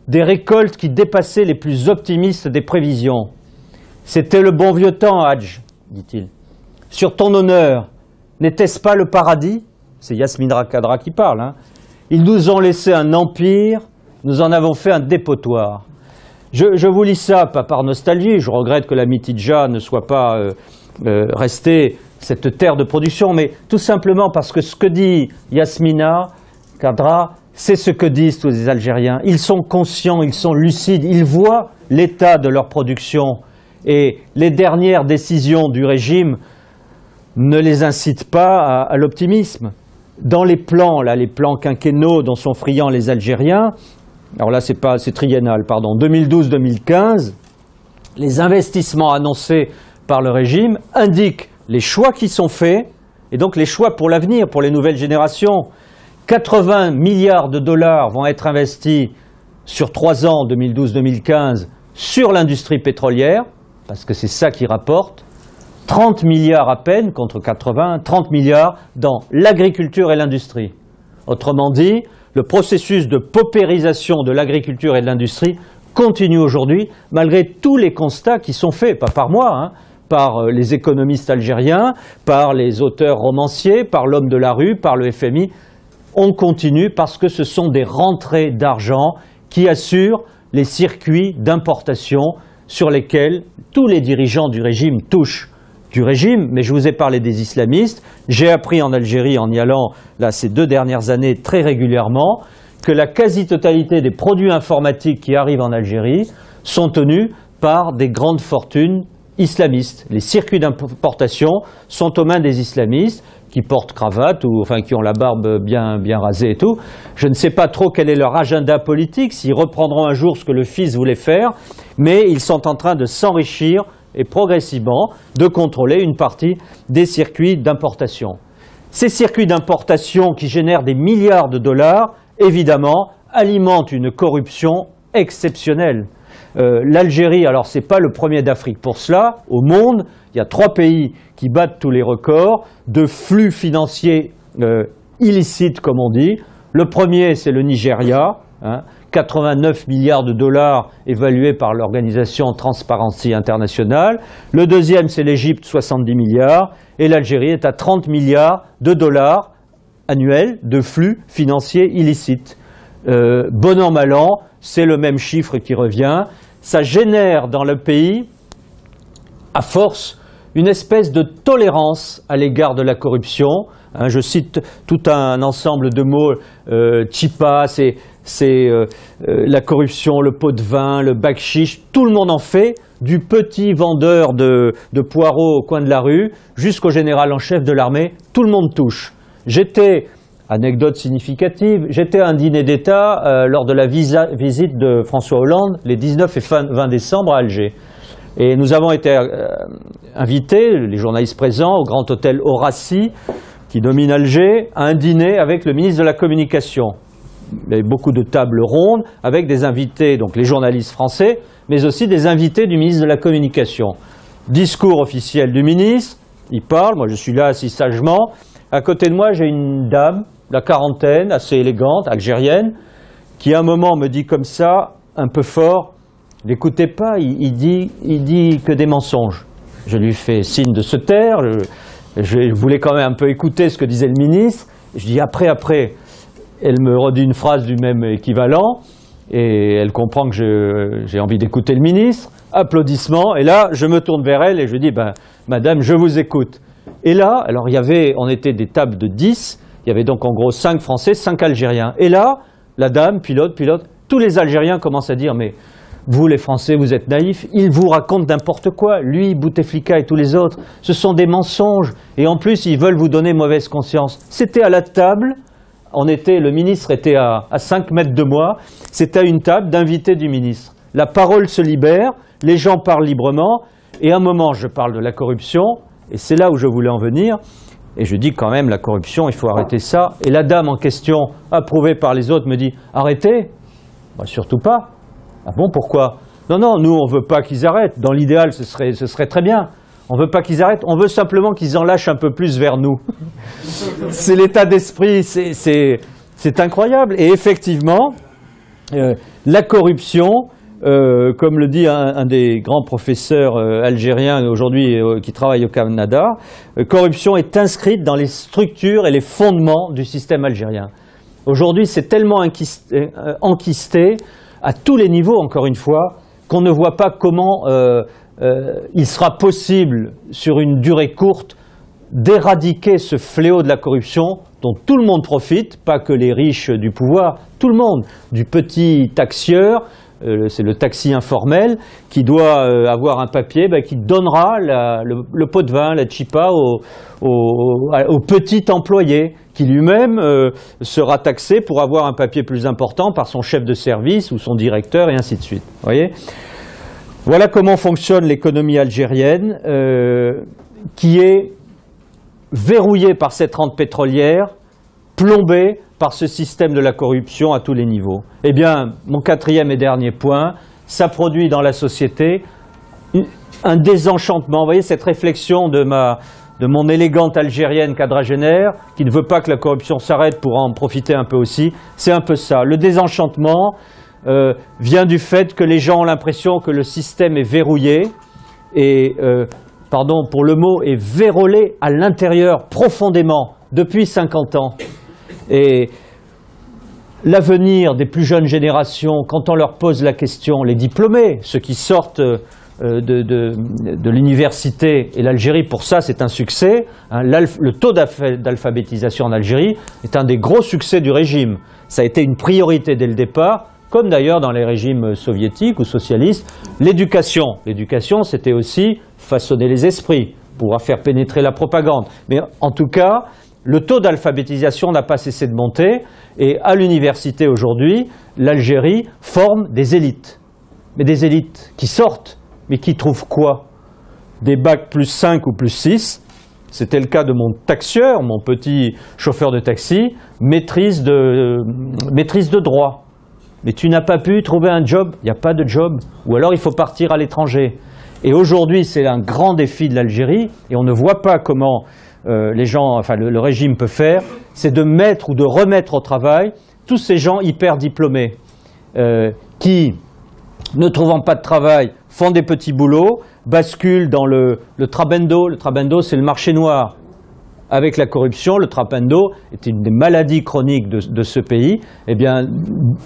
Des récoltes qui dépassaient les plus optimistes des prévisions. C'était le bon vieux temps, Hadj, dit-il. Sur ton honneur, n'était-ce pas le paradis? C'est Yasmine Kadra qui parle. Hein. Ils nous ont laissé un empire, nous en avons fait un dépotoir. Je vous lis ça, pas par nostalgie, je regrette que la Mitidja ne soit pas restée cette terre de production, mais tout simplement parce que ce que dit Yasmina Kadra, c'est ce que disent tous les Algériens. Ils sont conscients, ils sont lucides, ils voient l'état de leur production. Et les dernières décisions du régime ne les incitent pas à l'optimisme. Dans les plans quinquennaux dont sont friands les Algériens, alors là c'est triennal, pardon, 2012-2015, les investissements annoncés par le régime indiquent les choix qui sont faits, et donc les choix pour l'avenir, pour les nouvelles générations. 80 milliards de dollars vont être investis sur 3 ans, 2012-2015, sur l'industrie pétrolière, parce que c'est ça qui rapporte. 30 milliards à peine, contre 80, 30 milliards dans l'agriculture et l'industrie. Autrement dit, le processus de paupérisation de l'agriculture et de l'industrie continue aujourd'hui, malgré tous les constats qui sont faits, pas par moi, hein, par les économistes algériens, par les auteurs romanciers, par l'homme de la rue, par le FMI. On continue parce que ce sont des rentrées d'argent qui assurent les circuits d'importation sur lesquels tous les dirigeants du régime touchent. Du régime, mais je vous ai parlé des islamistes. J'ai appris en Algérie, en y allant là, ces 2 dernières années très régulièrement, que la quasi-totalité des produits informatiques qui arrivent en Algérie sont tenus par des grandes fortunes islamistes. Les circuits d'importation sont aux mains des islamistes qui portent cravate ou enfin qui ont la barbe bien rasée et tout. Je ne sais pas trop quel est leur agenda politique, s'ils reprendront un jour ce que le fils voulait faire, mais ils sont en train de s'enrichir et progressivement de contrôler une partie des circuits d'importation. Ces circuits d'importation qui génèrent des milliards de dollars, évidemment, alimentent une corruption exceptionnelle. L'Algérie, alors c'est pas le premier d'Afrique pour cela, au monde, il y a 3 pays qui battent tous les records de flux financiers illicites, comme on dit. Le premier, c'est le Nigeria, hein, 89 milliards de dollars évalués par l'organisation Transparency International. Le deuxième, c'est l'Égypte, 70 milliards. Et l'Algérie est à 30 milliards de dollars annuels de flux financiers illicites. Bon an, mal an, c'est le même chiffre qui revient. Ça génère dans le pays, à force, une espèce de tolérance à l'égard de la corruption. Hein, je cite tout un ensemble de mots, Tchipa, c'est la corruption, le pot de vin, le bakchiche, tout le monde en fait, du petit vendeur de poireaux au coin de la rue jusqu'au général en chef de l'armée, tout le monde touche. Anecdote significative, j'étais à un dîner d'État lors de la visite de François Hollande les 19 et 20 décembre à Alger. Et nous avons été invités, les journalistes présents, au grand hôtel Horaci, qui domine Alger, à un dîner avec le ministre de la Communication. Il y avait beaucoup de tables rondes avec des invités, donc les journalistes français, mais aussi des invités du ministre de la Communication. Discours officiel du ministre, il parle, moi je suis là assis sagement. À côté de moi, j'ai une dame, la quarantaine, assez élégante, algérienne, qui à un moment me dit comme ça, un peu fort, « N'écoutez pas, il dit que des mensonges. » Je lui fais signe de se taire, je voulais quand même un peu écouter ce que disait le ministre. Je dis après, elle me redit une phrase du même équivalent, et elle comprend que j'ai envie d'écouter le ministre. Applaudissements, et là, je me tourne vers elle et je dis, madame, je vous écoute. Et là, alors on était des tables de 10, il y avait donc en gros 5 Français, 5 Algériens. Et là, la dame, pilote, tous les Algériens commencent à dire, mais vous les Français, vous êtes naïfs, ils vous racontent n'importe quoi, lui, Bouteflika et tous les autres, ce sont des mensonges, et en plus ils veulent vous donner mauvaise conscience. C'était à la table, le ministre était à 5 mètres de moi, c'était à une table d'invités du ministre. La parole se libère, les gens parlent librement, et à un moment je parle de la corruption, et c'est là où je voulais en venir, Et je dis quand même, la corruption, il faut arrêter ça. Et la dame en question, approuvée par les autres, me dit « Arrêtez ?» Bah, surtout pas. Ah bon, pourquoi? Non, non, nous, on ne veut pas qu'ils arrêtent. Dans l'idéal, ce serait très bien. On ne veut pas qu'ils arrêtent, on veut simplement qu'ils en lâchent un peu plus vers nous. C'est l'état d'esprit, c'est incroyable. Et effectivement, la corruption, comme le dit un des grands professeurs algériens aujourd'hui qui travaille au Canada, corruption est inscrite dans les structures et les fondements du système algérien. Aujourd'hui, c'est tellement enquisté à tous les niveaux, encore une fois, qu'on ne voit pas comment il sera possible, sur une durée courte, d'éradiquer ce fléau de la corruption dont tout le monde profite, pas que les riches du pouvoir, tout le monde, du petit taxieur, c'est le taxi informel, qui doit avoir un papier qui donnera le pot de vin, la chipa au petit employé, qui lui-même sera taxé pour avoir un papier plus important par son chef de service ou son directeur, et ainsi de suite. Vous voyez ? Voilà comment fonctionne l'économie algérienne, qui est verrouillée par cette rente pétrolière, plombée par ce système de la corruption à tous les niveaux. Eh bien, mon quatrième et dernier point, ça produit dans la société un désenchantement. Vous voyez cette réflexion de mon élégante algérienne quadragénaire, qui ne veut pas que la corruption s'arrête pour en profiter un peu aussi. C'est un peu ça. Le désenchantement vient du fait que les gens ont l'impression que le système est verrouillé et, pardon pour le mot, est vérolé à l'intérieur profondément depuis 50 ans. Et l'avenir des plus jeunes générations, quand on leur pose la question, les diplômés, ceux qui sortent de l'université, et l'Algérie pour ça c'est un succès, hein, le taux d'alphabétisation en Algérie est un des gros succès du régime. Ça a été une priorité dès le départ, comme d'ailleurs dans les régimes soviétiques ou socialistes. L'éducation, c'était aussi façonner les esprits, pouvoir faire pénétrer la propagande. Mais en tout cas, le taux d'alphabétisation n'a pas cessé de monter, et à l'université aujourd'hui, l'Algérie forme des élites. Mais des élites qui sortent, mais qui trouvent quoi? Des bacs plus 5 ou plus 6, c'était le cas de mon taxieur, mon petit chauffeur de taxi, maîtrise de droit. Mais tu n'as pas pu trouver un job, il n'y a pas de job, ou alors il faut partir à l'étranger. Et aujourd'hui, c'est un grand défi de l'Algérie, et on ne voit pas comment les gens, enfin le régime peut faire, c'est de mettre ou de remettre au travail tous ces gens hyper diplômés qui, ne trouvant pas de travail, font des petits boulots, basculent dans le trabendo. Le trabendo, c'est le marché noir. Avec la corruption, le trabendo est une des maladies chroniques de ce pays. Eh bien,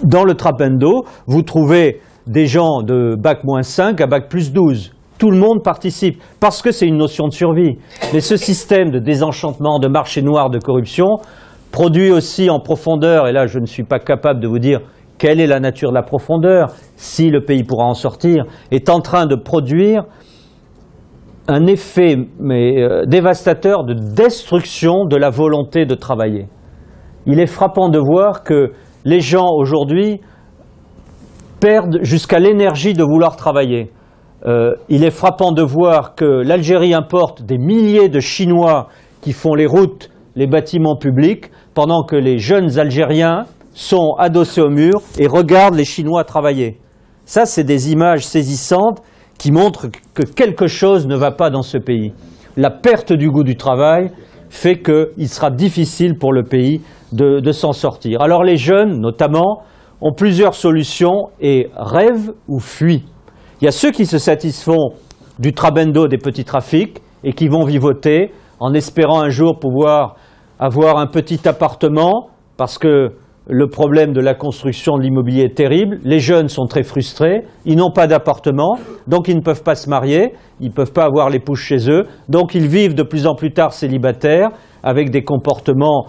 dans le trabendo, vous trouvez des gens de bac-5 à bac+12. Tout le monde participe, parce que c'est une notion de survie. Mais ce système de désenchantement, de marché noir, de corruption, produit aussi en profondeur, et là je ne suis pas capable de vous dire quelle est la nature de la profondeur, si le pays pourra en sortir, est en train de produire un effet dévastateur de destruction de la volonté de travailler. Il est frappant de voir que les gens aujourd'hui perdent jusqu'à l'énergie de vouloir travailler. Il est frappant de voir que l'Algérie importe des milliers de Chinois qui font les routes, les bâtiments publics, pendant que les jeunes Algériens sont adossés au mur et regardent les Chinois travailler. Ça, c'est des images saisissantes qui montrent que quelque chose ne va pas dans ce pays. La perte du goût du travail fait qu'il sera difficile pour le pays de s'en sortir. Alors les jeunes, notamment, ont plusieurs solutions et rêvent ou fuient. Il y a ceux qui se satisfont du trabendo des petits trafics et qui vont vivoter en espérant un jour pouvoir avoir un petit appartement parce que le problème de la construction de l'immobilier est terrible. Les jeunes sont très frustrés, ils n'ont pas d'appartement, donc ils ne peuvent pas se marier, ils ne peuvent pas avoir l'épouse chez eux, donc ils vivent de plus en plus tard célibataires avec des comportements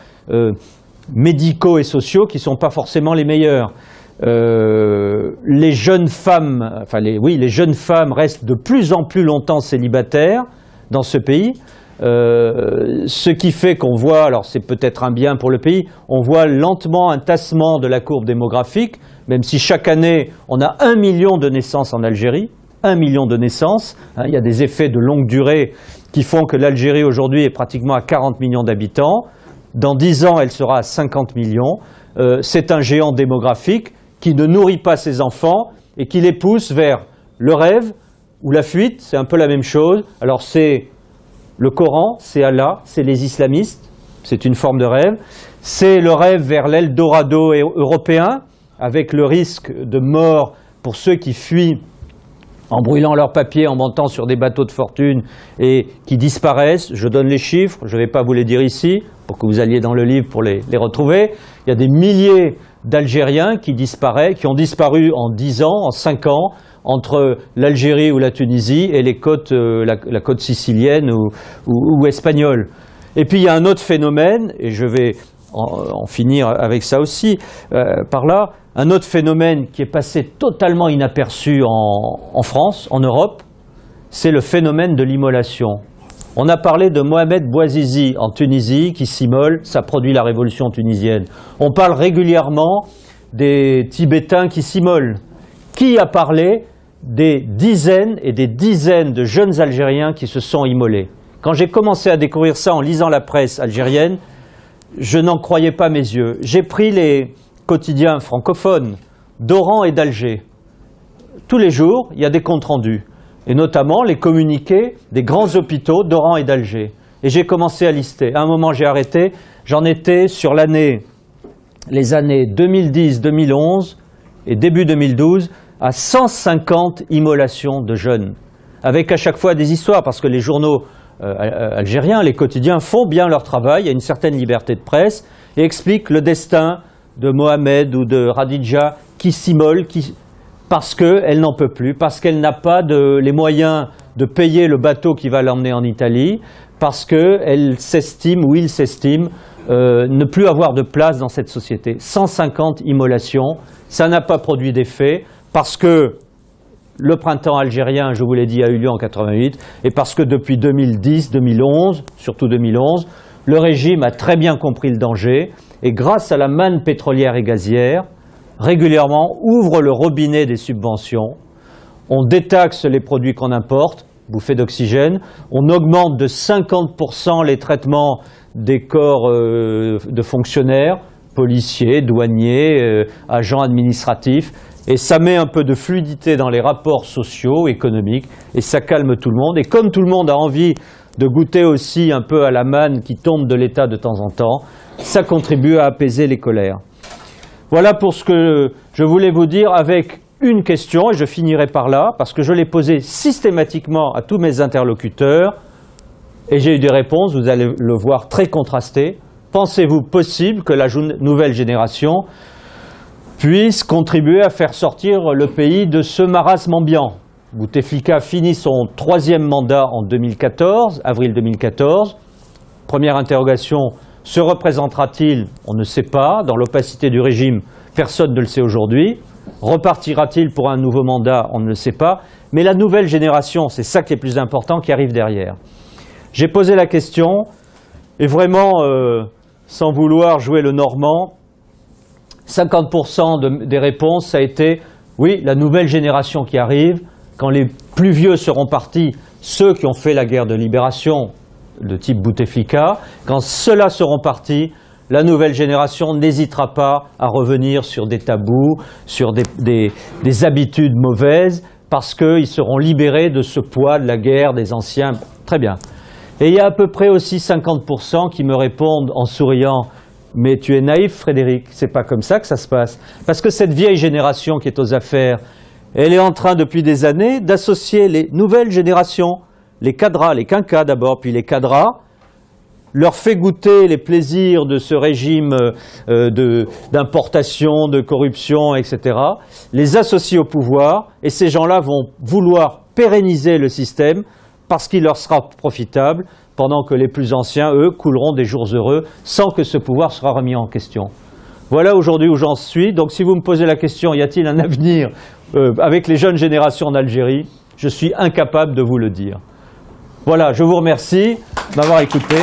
médicaux et sociaux qui ne sont pas forcément les meilleurs. Les jeunes femmes, les jeunes femmes restent de plus en plus longtemps célibataires dans ce pays. Ce qui fait qu'on voit, alors c'est peut-être un bien pour le pays, on voit lentement un tassement de la courbe démographique, même si chaque année on a 1 million de naissances en Algérie, 1 million de naissances. Il y a des effets de longue durée qui font que l'Algérie aujourd'hui est pratiquement à 40 millions d'habitants. Dans 10 ans, elle sera à 50 millions. C'est un géant démographique qui ne nourrit pas ses enfants et qui les pousse vers le rêve ou la fuite. C'est un peu la même chose. Alors c'est le Coran, c'est Allah, c'est les islamistes, c'est une forme de rêve. C'est le rêve vers l'Eldorado européen, avec le risque de mort pour ceux qui fuient en brûlant leurs papiers, en montant sur des bateaux de fortune et qui disparaissent. Je donne les chiffres, je ne vais pas vous les dire ici, pour que vous alliez dans le livre pour les retrouver. Il y a des milliers d'Algériens qui ont disparu en 10 ans, en 5 ans, entre l'Algérie ou la Tunisie et les côtes, la côte sicilienne ou espagnole. Et puis il y a un autre phénomène, et je vais en finir avec ça aussi, par là, un autre phénomène qui est passé totalement inaperçu en France, en Europe, c'est le phénomène de l'immolation. On a parlé de Mohamed Bouazizi en Tunisie qui s'immole, ça produit la révolution tunisienne. On parle régulièrement des Tibétains qui s'immolent. Qui a parlé des dizaines et des dizaines de jeunes Algériens qui se sont immolés? Quand j'ai commencé à découvrir ça en lisant la presse algérienne, je n'en croyais pas mes yeux. J'ai pris les quotidiens francophones d'Oran et d'Alger. Tous les jours, il y a des comptes rendus, et notamment les communiqués des grands hôpitaux d'Oran et d'Alger. Et j'ai commencé à lister. À un moment, j'ai arrêté. J'en étais sur les années 2010, 2011 et début 2012 à 150 immolations de jeunes, avec à chaque fois des histoires, parce que les journaux algériens, les quotidiens font bien leur travail, il y a une certaine liberté de presse, et expliquent le destin de Mohamed ou de Radija qui s'immole parce qu'elle n'en peut plus, parce qu'elle n'a pas les moyens de payer le bateau qui va l'emmener en Italie, parce qu'elle s'estime ou il s'estime ne plus avoir de place dans cette société. 150 immolations, ça n'a pas produit d'effet, parce que le printemps algérien, je vous l'ai dit, a eu lieu en 88, et parce que depuis 2010, 2011, surtout 2011, le régime a très bien compris le danger, et grâce à la manne pétrolière et gazière, régulièrement ouvre le robinet des subventions, on détaxe les produits qu'on importe, bouffées d'oxygène, on augmente de 50% les traitements des corps de fonctionnaires, policiers, douaniers, agents administratifs, et ça met un peu de fluidité dans les rapports sociaux, économiques, et ça calme tout le monde. Et comme tout le monde a envie de goûter aussi un peu à la manne qui tombe de l'État de temps en temps, ça contribue à apaiser les colères. Voilà pour ce que je voulais vous dire avec une question, et je finirai par là, parce que je l'ai posée systématiquement à tous mes interlocuteurs, et j'ai eu des réponses, vous allez le voir, très contrastées. Pensez-vous possible que la nouvelle génération puisse contribuer à faire sortir le pays de ce marasme ambiant? Bouteflika finit son 3e mandat en 2014, avril 2014. Première interrogation, se représentera-t-il? On ne sait pas. Dans l'opacité du régime, personne ne le sait aujourd'hui. Repartira-t-il pour un nouveau mandat? On ne le sait pas. Mais la nouvelle génération, c'est ça qui est plus important, qui arrive derrière. J'ai posé la question, et vraiment, sans vouloir jouer le Normand, 50% des réponses, ça a été « oui, la nouvelle génération qui arrive, quand les plus vieux seront partis, ceux qui ont fait la guerre de libération, de type Bouteflika, quand ceux-là seront partis, la nouvelle génération n'hésitera pas à revenir sur des tabous, sur des habitudes mauvaises, parce qu'ils seront libérés de ce poids de la guerre des anciens. » Très bien. Et il y a à peu près aussi 50% qui me répondent en souriant « mais tu es naïf, Frédéric, c'est pas comme ça que ça se passe. » Parce que cette vieille génération qui est aux affaires, elle est en train depuis des années d'associer les nouvelles générations, les cadras, les quinquas d'abord, puis les cadras, leur fait goûter les plaisirs de ce régime d'importation, de corruption, etc., les associe au pouvoir, et ces gens-là vont vouloir pérenniser le système parce qu'il leur sera profitable, pendant que les plus anciens, eux, couleront des jours heureux sans que ce pouvoir sera remis en question. Voilà aujourd'hui où j'en suis. Donc si vous me posez la question, y a-t-il un avenir avec les jeunes générations en Algérie? Je suis incapable de vous le dire. Voilà, je vous remercie de m'avoir écouté.